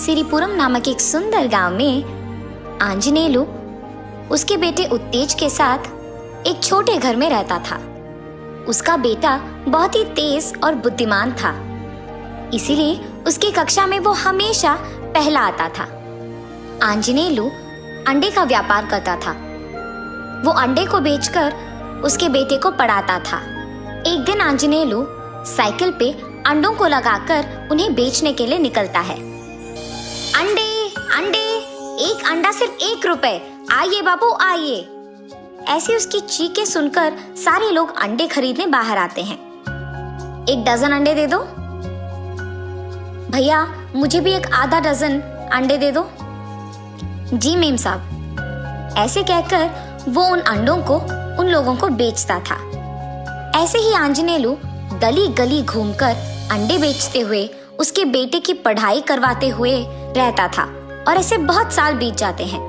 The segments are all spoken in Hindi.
सिरिपुरम नामक एक सुंदर गांव में आंजनेलु उसके बेटे उत्तेज के साथ एक छोटे घर में रहता था। उसका बेटा बहुत ही तेज और बुद्धिमान था, इसीलिए उसकी कक्षा में वो हमेशा पहला आता था। आंजनेलु अंडे का व्यापार करता था। वो अंडे को बेचकर उसके बेटे को पढ़ाता था। एक दिन आंजनेलु साइकिल पे अंडों को लगाकर उन्हें बेचने के लिए निकलता है। अंडे अंडे, एक अंडा सिर्फ 1 रुपए, आइए बाबू आइए। ऐसी उसकी चीखें सुनकर सारे लोग अंडे खरीदने बाहर आते हैं। 1 डजन अंडे दे दो भैया, मुझे भी 1 आधा डजन अंडे दे दो। जी मेम साहब। ऐसे कहकर वो उन अंडों को उन लोगों को बेचता था। ऐसे ही आंजनेलु गली गली घूमकर अंडे बेचते हुए उसके बेटे की पढ़ाई करवाते हुए रहता था और ऐसे बहुत साल बीत जाते हैं।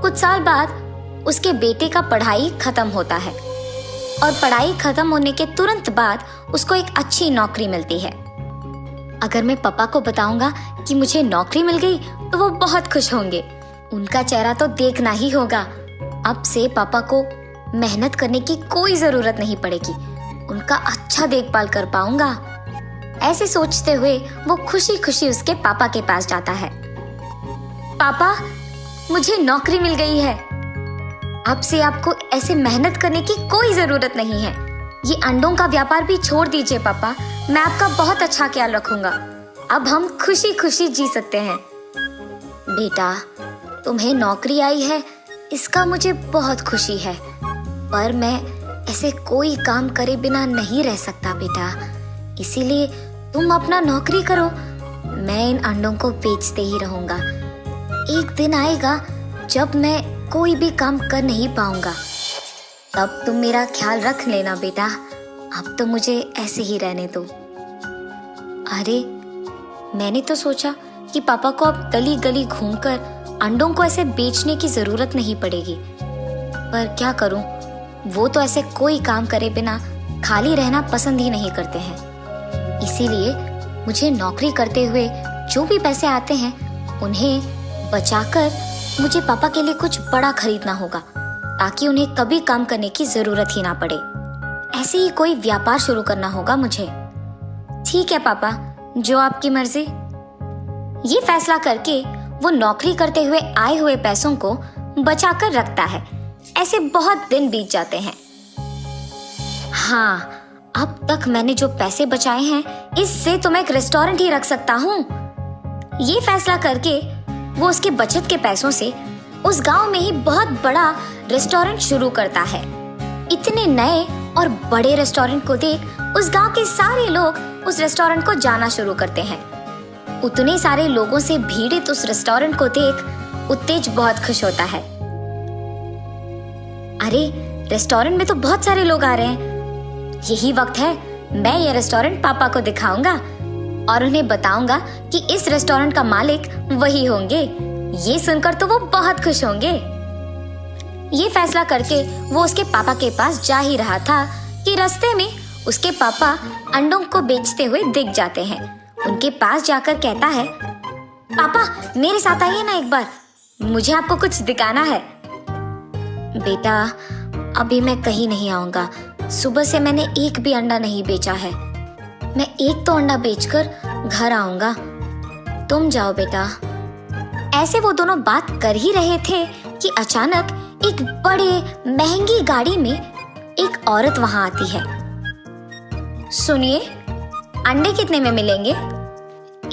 कुछ साल बाद उसके बेटे का पढ़ाई खत्म होता है और पढ़ाई खत्म होने के तुरंत बाद उसको एक अच्छी नौकरी मिलती है। अगर मैं पापा को बताऊंगा कि मुझे नौकरी मिल गई तो वो बहुत खुश होंगे। उनका चेहरा तो देखना ही होगा। अब से पापा को मेहनत करने की कोई जरूरत नहीं पड़ेगी, उनका अच्छा देखभाल कर पाऊंगा। ऐसे सोचते हुए वो खुशी खुशी उसके पापा के पास जाता है। पापा, मुझे नौकरी मिल गई है। अब से आपको ऐसे मेहनत करने की कोई जरूरत नहीं है। ये अंडों का व्यापार भी छोड़ दीजिए पापा, मैं आपका बहुत अच्छा ख्याल रखूंगा। अब हम खुशी खुशी जी सकते हैं। बेटा, तुम्हें नौकरी आई है, इसका मुझे बहुत खुशी है, पर मैं ऐसे कोई काम करे बिना नहीं रह सकता बेटा, इसीलिए तुम अपना नौकरी करो, मैं इन अंडों को बेचते ही रहूंगा। एक दिन आएगा जब मैं कोई भी काम कर नहीं पाऊंगा, तब तुम मेरा ख्याल रख लेना बेटा। अब तो मुझे ऐसे ही रहने दो। अरे, मैंने तो सोचा कि पापा को अब गली गली घूमकर अंडों को ऐसे बेचने की जरूरत नहीं पड़ेगी, पर क्या करूं, वो तो ऐसे कोई काम करे बिना खाली रहना पसंद ही नहीं करते हैं। इसीलिए मुझे नौकरी करते हुए जो भी पैसे आते हैं उन्हें बचाकर मुझे पापा के लिए कुछ बड़ा खरीदना होगा, ताकि उन्हें कभी काम करने की जरूरत ही ना पड़े। ऐसे ही कोई व्यापार शुरू करना होगा मुझे। ठीक है पापा, जो आपकी मर्जी। ये फैसला करके वो नौकरी करते हुए आए हुए पैसों को बचाकर रखता है। ऐसे बहुत दिन बीत जाते हैं। हाँ, अब तक मैंने जो पैसे बचाए हैं, इससे तो मैं एक रेस्टोरेंट ही रख सकता हूँ। ये फैसला करके वो उसके बचत के पैसों से उस गांव में ही बहुत बड़ा रेस्टोरेंट शुरू करता है। इतने नए और बड़े रेस्टोरेंट को देख उस गांव के सारे लोग उस रेस्टोरेंट को जाना शुरू करते हैं। उतने सारे लोगों से भीड़ित उस रेस्टोरेंट को देख उत्तेज बहुत खुश होता है। अरे, रेस्टोरेंट में तो बहुत सारे लोग आ रहे हैं। यही वक्त है, मैं ये रेस्टोरेंट पापा को दिखाऊंगा और उन्हें बताऊंगा कि इस रेस्टोरेंट का मालिक वही होंगे। ये सुनकर तो वो बहुत खुश होंगे। ये फैसला करके वो उसके पापा के पास जा ही रहा था कि रास्ते में उसके पापा अंडों को बेचते हुए दिख जाते हैं। उनके पास जाकर कहता है, पापा मेरे साथ आइए ना एक बार, मुझे आपको कुछ दिखाना है। बेटा, अभी मैं कहीं नहीं आऊंगा। सुबह से मैंने एक भी अंडा नहीं बेचा है। मैं एक तो अंडा बेचकर घर आऊंगा, तुम जाओ बेटा। ऐसे वो दोनों बात कर ही रहे थे कि अचानक एक बड़े महंगी गाड़ी में एक औरत वहां आती है। सुनिए, अंडे कितने में मिलेंगे?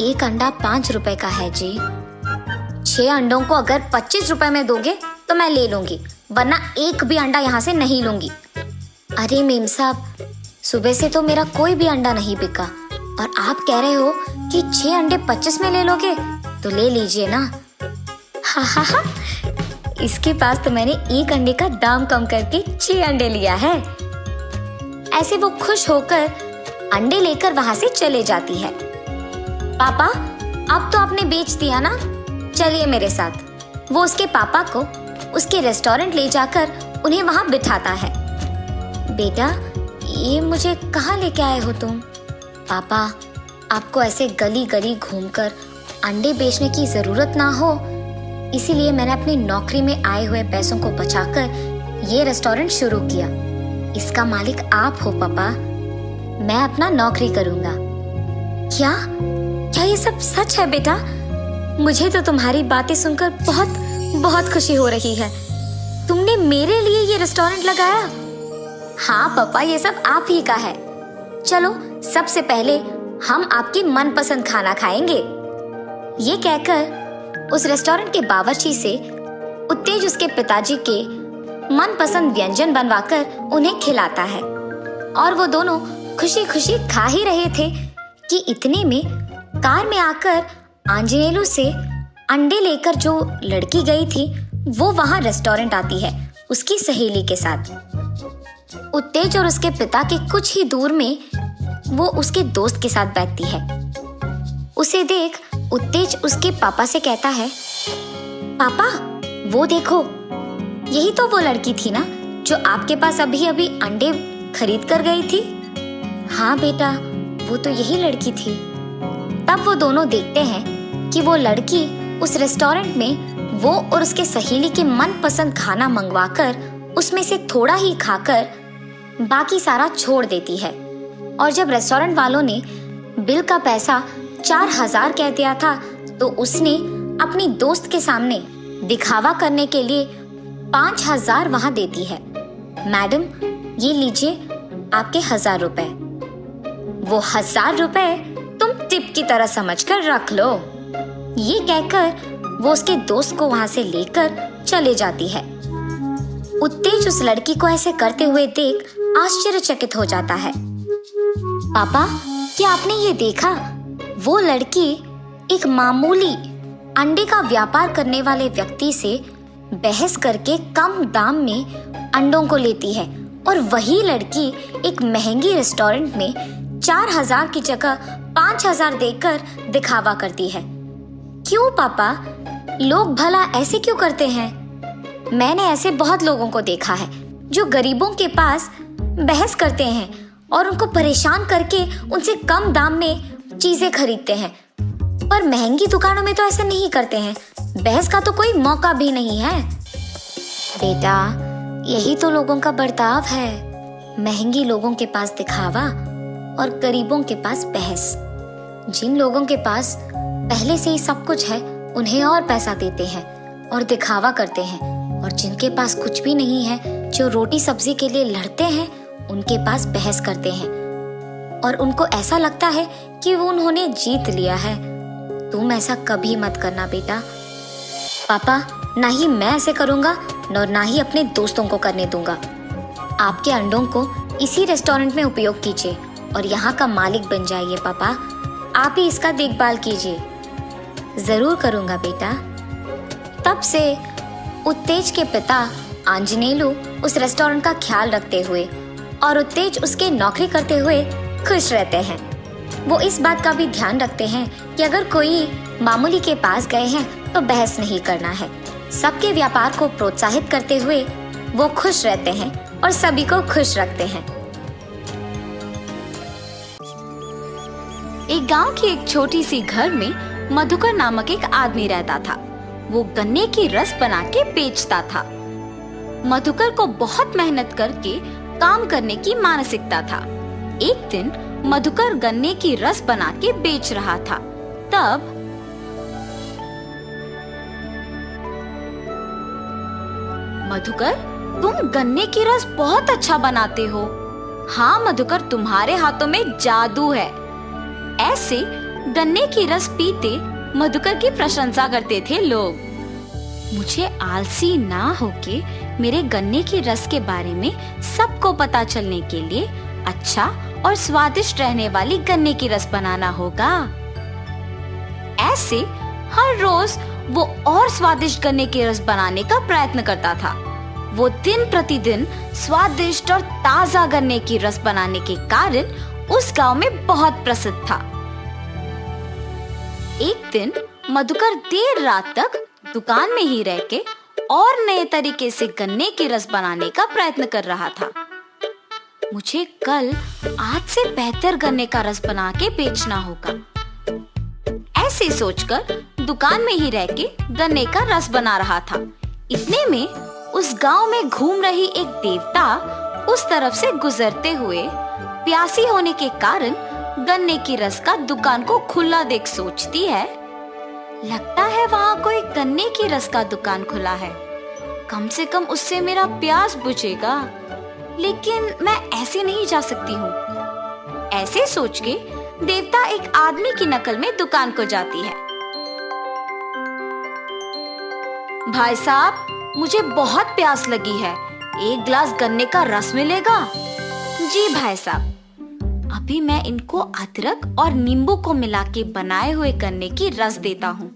1 अंडा 5 रुपए का है जी। 6 अंडों को अगर 25 रुपए में दोगे तो मैं ले लूंगी, वरना एक भी अंडा यहाँ से नहीं लूंगी। अरे मेम साहब, सुबह से तो मेरा कोई भी अंडा नहीं बिका और आप कह रहे हो कि 6 अंडे 25 में ले लोगे, तो ले लीजिए ना। हा हा हा, इसके पास तो मैंने 1 अंडे का दाम कम करके 6 अंडे लिया है। ऐसे वो खुश होकर अंडे लेकर वहां से चले जाती है। पापा, अब तो आपने बेच दिया ना, चलिए मेरे साथ। वो उसके पापा को उसके रेस्टोरेंट ले जाकर उन्हें वहां बिठाता है। बेटा, ये मुझे कहाँ लेके आए हो तुम? पापा, आपको ऐसे गली गली घूमकर अंडे बेचने की जरूरत ना हो, इसीलिए मैंने अपनी नौकरी में आए हुए पैसों को बचाकर ये रेस्टोरेंट शुरू किया। इसका मालिक आप हो पापा। मैं अपना नौकरी करूंगा। क्या क्या ये सब सच है बेटा? मुझे तो तुम्हारी बातें सुनकर बहुत बहुत खुशी हो रही है। तुमने मेरे लिए ये रेस्टोरेंट लगाया? हाँ पापा, ये सब आप ही का है। चलो सबसे पहले हम आपकी मनपसंद खाना खाएंगे। ये कहकर उस रेस्टोरेंट के बावर्ची से उत्तेज उसके पिताजी के मनपसंद व्यंजन बनवाकर उन्हें खिलाता है और वो दोनों खुशी खुशी खा ही रहे थे कि इतने में कार में आकर आंजनेलू से अंडे लेकर जो लड़की गई थी वो वहां रेस्टोरेंट आती है उसकी सहेली के साथ। उत्तेज और उसके पिता के कुछ ही दूर में वो उसके दोस्त के साथ बैठती है। उसे देख उत्तेज उसके पापा से कहता है, पापा वो देखो, यही तो वो लड़की थी ना जो आपके पास अभी अभी अंडे खरीद कर गई थी। हाँ बेटा, वो तो यही लड़की थी। तब वो दोनों देखते हैं कि वो लड़की उस रेस्टोरेंट में वो और उसके सहेली के मनपसंद खाना मंगवाकर उसमें से थोड़ा ही खाकर बाकी सारा छोड़ देती है। और जब रेस्टोरेंट वालों ने बिल का पैसा 4000 कह दिया था तो उसने अपनी दोस्त के सामने दिखावा करने के लिए 5000 वहां देती है। मैडम, ये लीजिए आपके 1000 रुपए। वो 1000 रुपए तुम टिप की तरह समझकर रख लो। ये कहकर वो उसके दोस्त को वहां से लेकर चले जाती है। उत्तेज उस लड़की को ऐसे करते हुए देख आश्चर्यचकित हो जाता है। पापा, क्या आपने ये देखा? वो लड़की एक मामूली अंडे का व्यापार करने वाले व्यक्ति से बहस करके कम दाम में अंडों को लेती है और वही लड़की एक महंगी रेस्टोरेंट में 4000 की जगह 5000 देकर दिखावा करती है। क्यों पापा, लोग भला ऐसे क्यों करते हैं? मैंने ऐसे बहुत लोगों को देखा है जो गरीबों के पास बहस करते हैं और उनको परेशान करके उनसे कम दाम में चीजें खरीदते हैं, पर महंगी दुकानों में तो ऐसा नहीं करते हैं। बहस का तो कोई मौका भी नहीं है। बेटा, यही तो लोगों का बर्ताव है। महंगी लोगों के पास दिखावा और गरीबों के पास बहस। जिन लोगों के पास पहले से ही सब कुछ है उन्हें और पैसा देते हैं और दिखावा करते हैं, और जिनके पास कुछ भी नहीं है, जो रोटी सब्जी के लिए लड़ते हैं, उनके पास बहस करते हैं और उनको ऐसा लगता है कि वो उन्होंने जीत लिया है। तुम ऐसा कभी मत करना बेटा। पापा, ना ही मैं ऐसे करूंगा और ना ही अपने दोस्तों को करने दूंगा। आपके अंडों को इसी रेस्टोरेंट में उपयोग कीजिए और यहाँ का मालिक बन जाइए। पापा, आप ही इसका देखभाल कीजिए। जरूर करूंगा बेटा। तब से उत्तेज के पिता आंजनेलू उस रेस्टोरेंट का ख्याल रखते हुए और उत्तेज उसके नौकरी करते हुए खुश रहते हैं। वो इस बात का भी ध्यान रखते हैं कि अगर कोई मामूली के पास गए हैं तो बहस नहीं करना है। सबके व्यापार को प्रोत्साहित करते हुए वो खुश रहते हैं और सभी को खुश रखते हैं। एक गांव की एक छोटी सी घर में मधुकर नामक एक आदमी रहता था। वो गन्ने की रस बना के बेचता था। मधुकर को बहुत मेहनत करके काम करने की मानसिकता था। एक दिन मधुकर गन्ने की रस बना के बेच रहा था। तब मधुकर, तुम गन्ने की रस बहुत अच्छा बनाते हो। हाँ मधुकर, तुम्हारे हाथों में जादू है। ऐसे गन्ने की रस पीते मधुकर की प्रशंसा करते थे लोग। मुझे आलसी ना होके मेरे गन्ने की रस के बारे में सबको पता चलने के लिए अच्छा और स्वादिष्ट रहने वाली गन्ने की रस बनाना होगा। ऐसे हर रोज वो और स्वादिष्ट गन्ने की रस बनाने का प्रयत्न करता था। वो दिन प्रतिदिन स्वादिष्ट और ताजा गन्ने की रस बनाने के कारण उस गांव में बहुत प्रसिद्ध था। एक दिन मधुकर देर रात तक दुकान में ही रह के और नए तरीके से गन्ने की रस बनाने का प्रयत्न कर रहा था। मुझे कल आज से बेहतर गन्ने का रस बना के बेचना होगा। ऐसे ऐसे सोचकर दुकान में ही रह के गन्ने का रस बना रहा था। इतने में उस गांव में घूम रही एक देवता उस तरफ से गुजरते हुए प्यासी होने के कारण गन्ने की रस का दुकान को खुला देख सोचती है, लगता है वहाँ कोई गन्ने की रस का दुकान खुला है, कम से कम उससे मेरा प्यास बुझेगा। लेकिन मैं ऐसे नहीं जा सकती हूँ। ऐसे सोच के देवता एक आदमी की नकल में दुकान को जाती है। भाई साहब, मुझे बहुत प्यास लगी है, एक गिलास गन्ने का रस मिलेगा? जी भाई साहब, अभी मैं इनको अदरक और नींबू को मिला के बनाए हुए गन्ने की रस देता हूँ।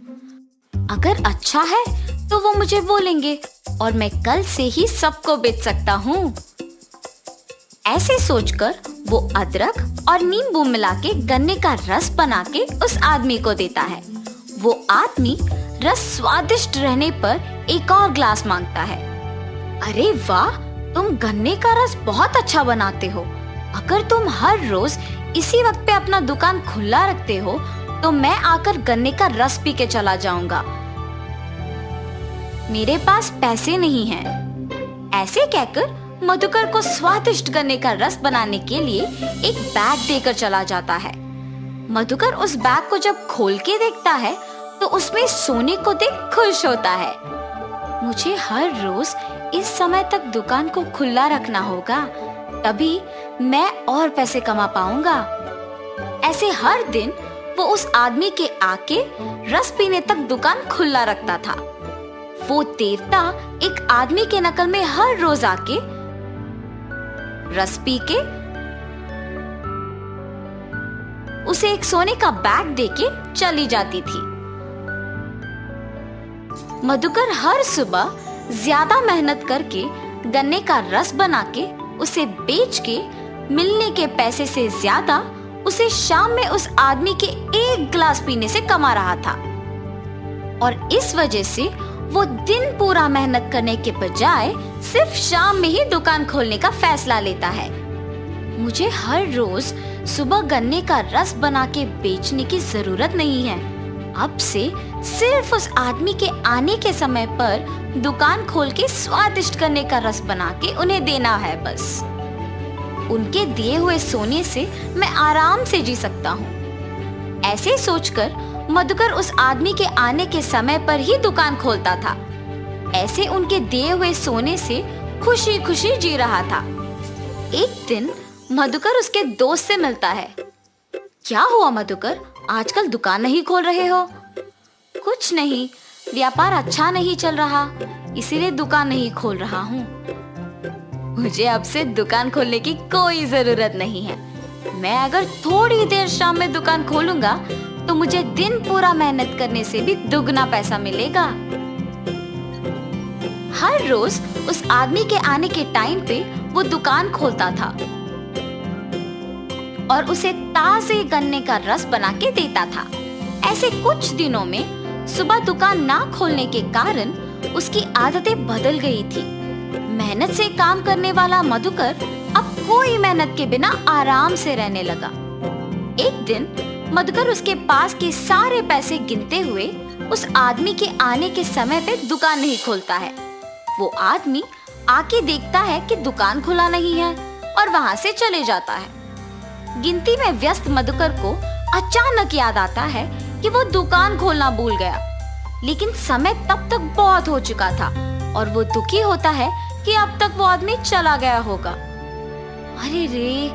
अगर अच्छा है तो वो मुझे बोलेंगे और मैं कल से ही सबको बेच सकता हूँ। ऐसे सोचकर वो अदरक और नींबू मिला के गन्ने का रस बना के उस आदमी को देता है। वो आदमी रस स्वादिष्ट रहने पर एक और ग्लास मांगता है। अरे वाह, तुम गन्ने का रस बहुत अच्छा बनाते हो। अगर तुम हर रोज इसी वक्त पे अपना दुकान खुला रखते हो तो मैं आकर गन्ने का रस पी के चला जाऊंगा। मेरे पास पैसे नहीं हैं। ऐसे कहकर मधुकर को स्वादिष्ट गन्ने का रस बनाने के लिए एक बैग देकर चला जाता है। मधुकर उस बैग को जब खोल के देखता है तो उसमें सोने को देख खुश होता है। मुझे हर रोज इस समय तक दुकान को खुला रखना होगा, तभी मैं और पैसे कमा पाऊंगा। ऐसे हर दिन वो उस आदमी के आके रस पीने तक दुकान खुला रखता था। वो देवता एक आदमी के नकल में हर रोज आके रस पी के उसे एक सोने का बैग देके चली जाती थी। मधुकर हर सुबह ज्यादा मेहनत करके गन्ने का रस बना के उसे बेच के मिलने के पैसे से ज्यादा उसे शाम में उस आदमी के एक गिलास पीने से कमा रहा था। और इस वजह से वो दिन पूरा मेहनत करने के बजाय सिर्फ शाम में ही दुकान खोलने का फैसला लेता है। मुझे हर रोज सुबह गन्ने का रस बना के बेचने की जरूरत नहीं है। अब से सिर्फ उस आदमी के आने के समय पर दुकान खोल के स्वादिष्ट गन्ने का रस बना के उन्हें देना है बस। उनके दिए हुए सोने से मैं आराम से जी सकता हूँ। ऐसे सोचकर मधुकर उस आदमी के आने के समय पर ही दुकान खोलता था। ऐसे उनके दिए हुए सोने से खुशी खुशी जी रहा था। एक दिन मधुकर उसके दोस्त से मिलता है। क्या हुआ मधुकर, आजकल दुकान नहीं खोल रहे हो? कुछ नहीं, व्यापार अच्छा नहीं चल रहा, इसीलिए दुकान नहीं खोल रहा हूँ। मुझे अब से दुकान खोलने की कोई जरूरत नहीं है। मैं अगर थोड़ी देर शाम में दुकान खोलूंगा तो मुझे दिन पूरा मेहनत करने से भी दुगना पैसा मिलेगा। हर रोज उस आदमी के आने के टाइम पे वो दुकान खोलता था और उसे ताजे गन्ने का रस बना के देता था। ऐसे कुछ दिनों में सुबह दुकान ना खोलने के कारण उसकी आदतें बदल गई थी। मेहनत से काम करने वाला मधुकर अब कोई मेहनत के बिना आराम से रहने लगा। एक दिन मधुकर उसके पास के सारे पैसे गिनते हुए उस आदमी के आने के समय पे दुकान नहीं खोलता है। वो आदमी आके देखता है कि दुकान खुला नहीं है और वहाँ से चले जाता है। गिनती में व्यस्त मधुकर को अचानक याद आता है कि वो दुकान खोलना भूल गया, लेकिन समय तब तक बहुत हो चुका था और वो दुखी होता है कि अब तक वो आदमी चला गया होगा। अरे रे,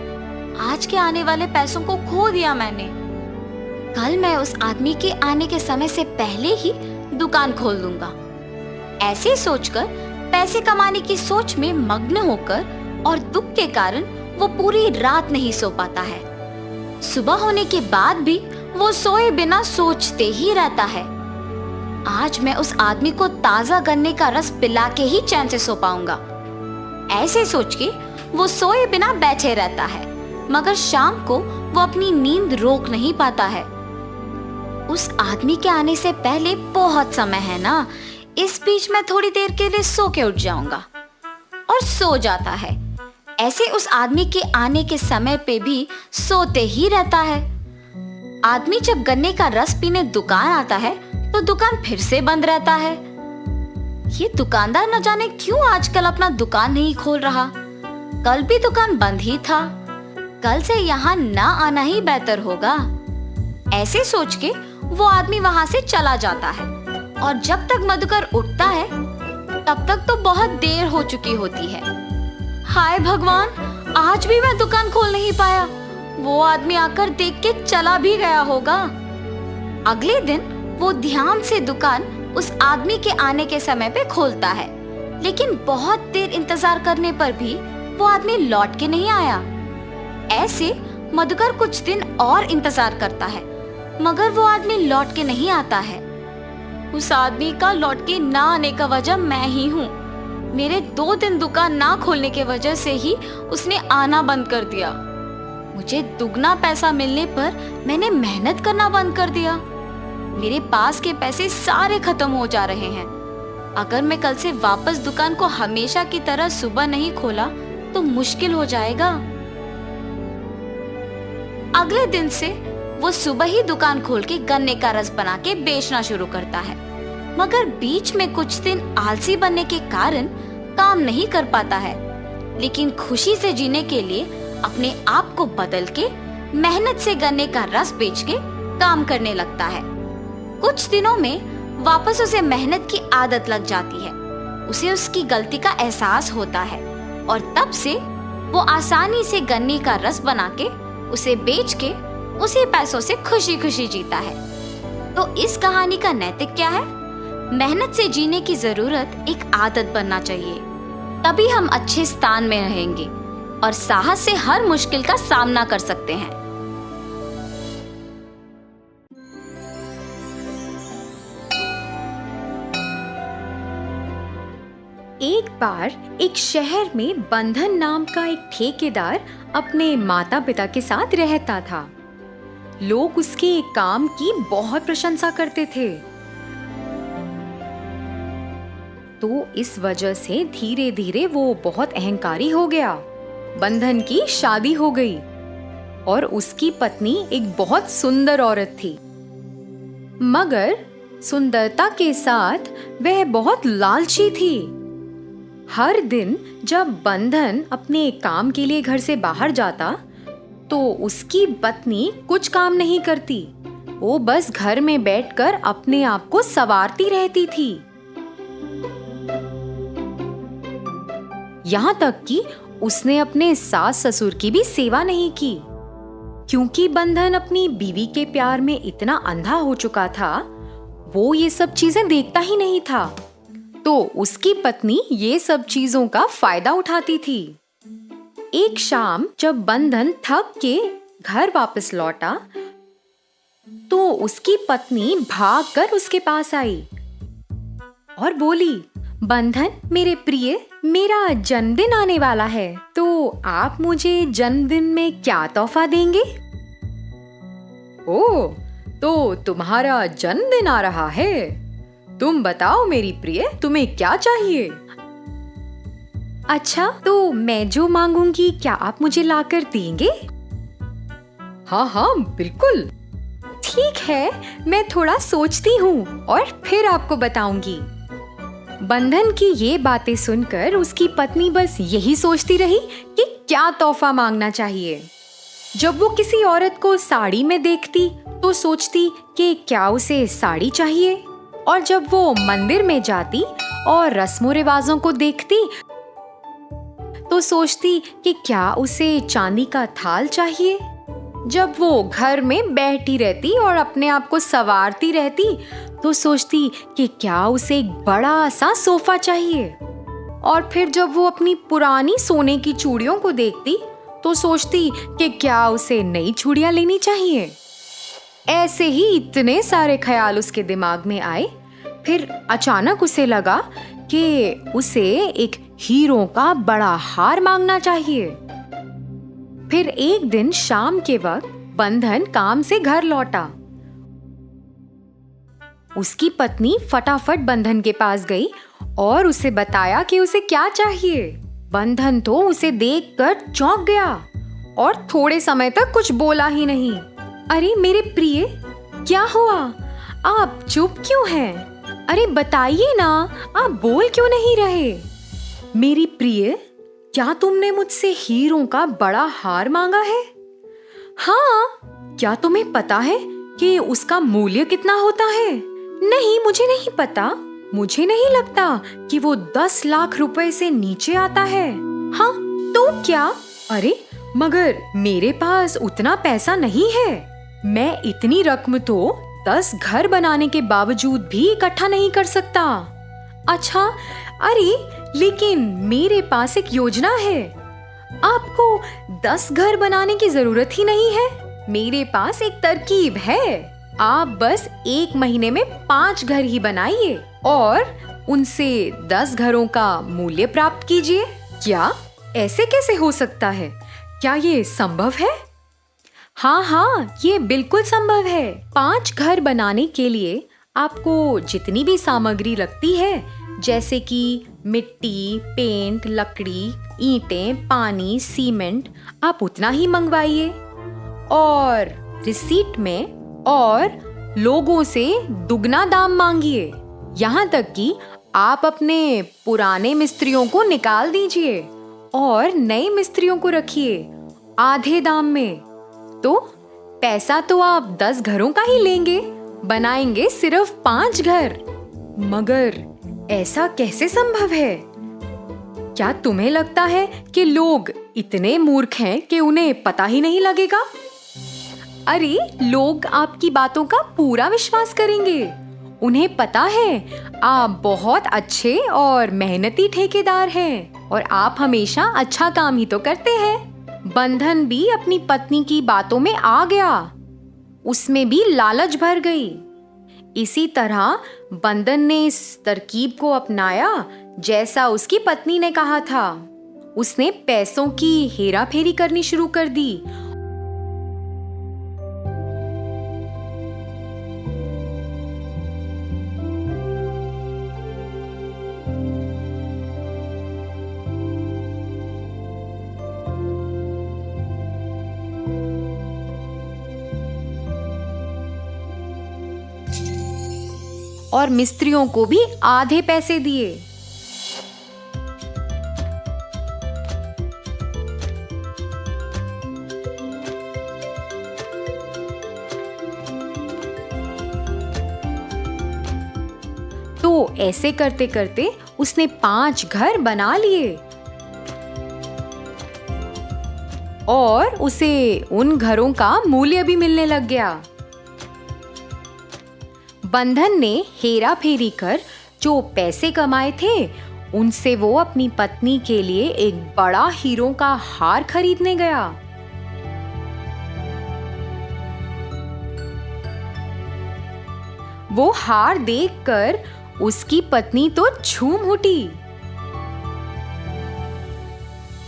आज के आने वाले पैसों को खो दिया मैंने। कल मैं उस आदमी के आने के समय से पहले ही दुकान खोल दूंगा। ऐसे सोचकर पैसे कमाने की सोच में मग्न होकर और दुख के कारण वो पूरी रात नहीं सो पाता है। सुबह होने के बाद भी वो सोए बिना सोचते ही रहता है, आज मैं उस आदमी को ताजा गन्ने का रस पिला के ही चैन से सो पाऊंगा। ऐसे सोच के वो सोए बिना बैठे रहता है, मगर शाम को वो अपनी नींद रोक नहीं पाता है। उस आदमी के आने से पहले बहुत समय है ना, इस बीच मैं थोड़ी देर के लिए सो के उठ जाऊंगा। और सो जाता है। ऐसे उस आदमी के आने के समय पे भी सोते ही रहता है। आदमी जब गन्ने का रस पीने दुकान आता है तो दुकान फिर से बंद रहता है। ये दुकानदार न जाने क्यों आजकल अपना दुकान नहीं खोल रहा। कल भी दुकान बंद ही था। कल से यहाँ ना आना ही बेहतर होगा। ऐसे सोच के वो आदमी वहाँ से चला जाता है और जब तक मधुकर उठता है तब तक तो बहुत देर हो चुकी होती है। हाय भगवान, आज भी मैं दुकान खोल नहीं पाया। वो आदमी आकर देख के चला भी गया होगा। अगले दिन वो ध्यान से दुकान उस आदमी के आने के समय पे खोलता है, लेकिन बहुत देर इंतजार करने पर भी वो आदमी लौट के नहीं आया। ऐसे मधुकर कुछ दिन और इंतजार करता है, मगर वो आदमी लौट के नहीं आता है। उस आदमी का लौट के ना आने का वजह मैं ही हूँ। मेरे 2 दिन दुकान ना खोलने के वजह से ही उसने आना बंद कर दिया। मुझे दुगना पैसा मिलने पर मैंने मेहनत करना बंद कर दिया। मेरे पास के पैसे सारे खत्म हो जा रहे हैं। अगर मैं कल से वापस दुकान को हमेशा की तरह सुबह नहीं खोला तो मुश्किल हो जाएगा। अगले दिन से वो सुबह ही दुकान खोल के गन्ने का रस बना के बेचना शुरू करता है, मगर बीच में कुछ दिन आलसी बनने के कारण काम नहीं कर पाता है। लेकिन खुशी से जीने के लिए अपने आप को बदल के मेहनत से गन्ने का रस बेच के काम करने लगता है। कुछ दिनों में वापस उसे मेहनत की आदत लग जाती है। उसे उसकी गलती का एहसास होता है और तब से वो आसानी से गन्ने का रस बना के उसे बेच के उसी पैसों से खुशी खुशी जीता है। तो इस कहानी का नैतिक क्या है? मेहनत से जीने की जरूरत एक आदत बनना चाहिए, तभी हम अच्छे स्थान में रहेंगे और साहस से हर मुश्किल का सामना कर सकते हैं। एक बार एक शहर में बंधन नाम का एक ठेकेदार अपने माता पिता के साथ रहता था। लोग उसके काम की बहुत प्रशंसा करते थे। तो इस वजह से धीरे धीरे वो बहुत अहंकारी हो गया। बंधन की शादी हो गई और उसकी पत्नी एक बहुत सुंदर औरत थी, मगर सुंदरता के साथ वह बहुत लालची थी। हर दिन जब बंधन अपने काम के लिए घर से बाहर जाता तो उसकी पत्नी कुछ काम नहीं करती। वो बस घर में बैठकर अपने आप को संवारती रहती थी। यहाँ तक कि उसने अपने सास ससुर की भी सेवा नहीं की, क्योंकि बंधन अपनी बीवी के प्यार में इतना अंधा हो चुका था, वो ये सब चीजें देखता ही नहीं था। तो उसकी पत्नी ये सब चीजों का फायदा उठाती थी। एक शाम जब बंधन थक के घर वापस लौटा तो उसकी पत्नी भागकर उसके पास आई और बोली, बंधन मेरे प्रिय, मेरा जन्मदिन आने वाला है, तो आप मुझे जन्मदिन में क्या तोहफा देंगे? ओह, तो तुम्हारा जन्मदिन आ रहा है। तुम बताओ मेरी प्रिय, तुम्हें क्या चाहिए? अच्छा, तो मैं जो मांगूंगी क्या आप मुझे लाकर देंगे? हाँ हाँ बिल्कुल। ठीक है, मैं थोड़ा सोचती हूँ और फिर आपको बताऊंगी। बंधन की ये बातें सुनकर उसकी पत्नी बस यही सोचती रही कि क्या तोहफा मांगना चाहिए। जब वो किसी औरत को साड़ी में देखती तो सोचती कि क्या उसे साड़ी चाहिए, और जब वो मंदिर में जाती और रस्मों रिवाजों को देखती तो सोचती कि क्या उसे चांदी का थाल चाहिए। जब वो घर में बैठी रहती और अपने आप को संवारती रहती तो सोचती कि क्या उसे एक बड़ा सा सोफा चाहिए। और फिर जब वो अपनी पुरानी सोने की चूड़ियों को देखती तो सोचती कि क्या उसे नई चूड़ियां लेनी चाहिए। ऐसे ही इतने सारे ख्याल उसके दिमाग में आए। फिर अचानक उसे लगा कि उसे एक हीरों का बड़ा हार मांगना चाहिए। फिर एक दिन शाम के वक्त बंधन काम से घर लौटा। उसकी पत्नी फटाफट बंधन के पास गई और उसे बताया कि उसे क्या चाहिए। बंधन तो उसे देखकर चौंक गया और थोड़े समय तक कुछ बोला ही नहीं। अरे मेरे प्रिय, क्या हुआ? आप चुप क्यों हैं? अरे बताइए ना, आप बोल क्यों नहीं रहे? मेरी प्रिय, क्या तुमने मुझसे हीरों का बड़ा हार मांगा है? हाँ, क्या तुम्हें पता है कि उसका मूल्य कितना होता है? नहीं, मुझे नहीं पता। मुझे नहीं लगता कि वो 10 लाख रुपए से नीचे आता है। हाँ, तो क्या? अरे मगर मेरे पास उतना पैसा नहीं है। मैं इतनी रकम तो 10 घर बनाने के बावजूद भी इकट्ठा नहीं कर सकता। अच्छा, अरे लेकिन मेरे पास एक योजना है। आपको 10 घर बनाने की जरूरत ही नहीं है। मेरे पास एक तरकीब है। आप बस 1 महीने में 5 घर ही बनाइए और उनसे 10 घरों का मूल्य प्राप्त कीजिए। क्या ऐसे कैसे हो सकता है? क्या ये संभव है? हाँ, ये बिल्कुल संभव है। 5 घर बनाने के लिए आपको जितनी भी सामग्री लगती है, जैसे कि मिट्टी, पेंट, लकड़ी, ईंटें, पानी, सीमेंट, आप उतना ही मंगवाइए और रिसीट में और लोगों से दुगना दाम मांगिए। यहाँ तक कि आप अपने पुराने मिस्त्रियों को निकाल दीजिए और नए मिस्त्रियों को रखिए आधे दाम में। तो पैसा तो आप 10 घरों का ही लेंगे, बनाएंगे सिर्फ 5 घर। मगर ऐसा कैसे संभव है? क्या तुम्हें लगता है कि लोग इतने मूर्ख हैं कि उन्हें पता ही नहीं लगेगा? अरे लोग आपकी बातों का पूरा विश्वास करेंगे। उन्हें पता है आप बहुत अच्छे और मेहनती ठेकेदार हैं और आप हमेशा अच्छा काम ही तो करते हैं। बंधन भी अपनी पत्नी की बातों में आ गया, उसमें भी लालच भर गई। इसी तरह बंधन ने इस तरकीब को अपनाया जैसा उसकी पत्नी ने कहा था। उसने पैसों की हेराफेरी करनी शुरू कर दी और मिस्त्रियों को भी आधे पैसे दिए। तो ऐसे करते करते उसने 5 घर बना लिए और उसे उन घरों का मूल्य भी मिलने लग गया। बंधन ने हेरा फेरी कर जो पैसे कमाए थे, उनसे वो अपनी पत्नी के लिए एक बड़ा हीरों का हार खरीदने गया। वो हार देखकर उसकी पत्नी तो झूम उठी।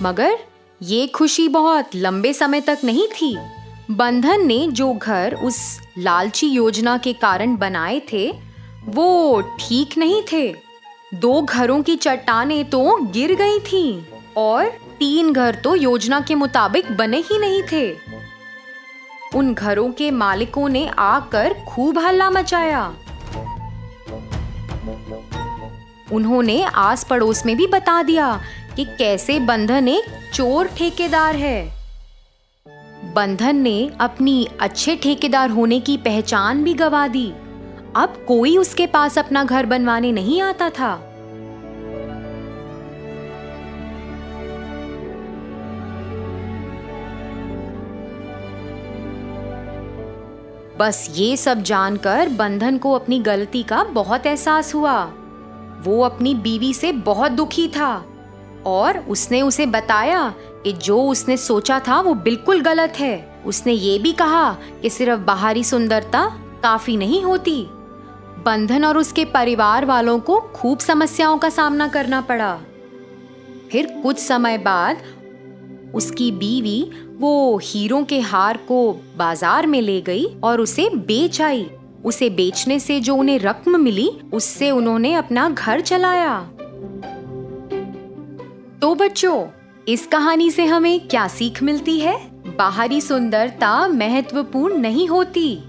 मगर ये खुशी बहुत लंबे समय तक नहीं थी। बंधन ने जो घर उस लालची योजना के कारण बनाए थे, वो ठीक नहीं थे। 2 घरों की चट्टानें तो गिर गई थीं और 3 घर तो योजना के मुताबिक बने ही नहीं थे। उन घरों के मालिकों ने आकर खूब हल्ला मचाया। उन्होंने आस पड़ोस में भी बता दिया कि कैसे बंधन एक चोर ठेकेदार है। बंधन ने अपनी अच्छे ठेकेदार होने की पहचान भी गंवा दी। अब कोई उसके पास अपना घर बनवाने नहीं आता था। बस ये सब जानकर बंधन को अपनी गलती का बहुत एहसास हुआ। वो अपनी बीवी से बहुत दुखी था और उसने उसे बताया कि जो उसने सोचा था वो बिल्कुल गलत है। उसने ये भी कहा कि सिर्फ बाहरी सुंदरता काफी नहीं होती। बंधन और उसके परिवार वालों को खूब समस्याओं का सामना करना पड़ा। फिर कुछ समय बाद उसकी बीवी वो हीरों के हार को बाजार में ले गई और उसे बेच आई। उसे बेचने से जो उन्हें रकम मिली, उससे उन्होंने अपना घर चलाया। तो बच्चों, इस कहानी से हमें क्या सीख मिलती है? बाहरी सुंदरता महत्वपूर्ण नहीं होती।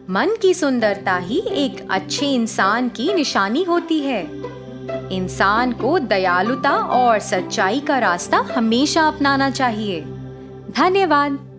मन की सुंदरता ही एक अच्छे इंसान की निशानी होती है। इंसान को दयालुता और सच्चाई का रास्ता हमेशा अपनाना चाहिए। धन्यवाद।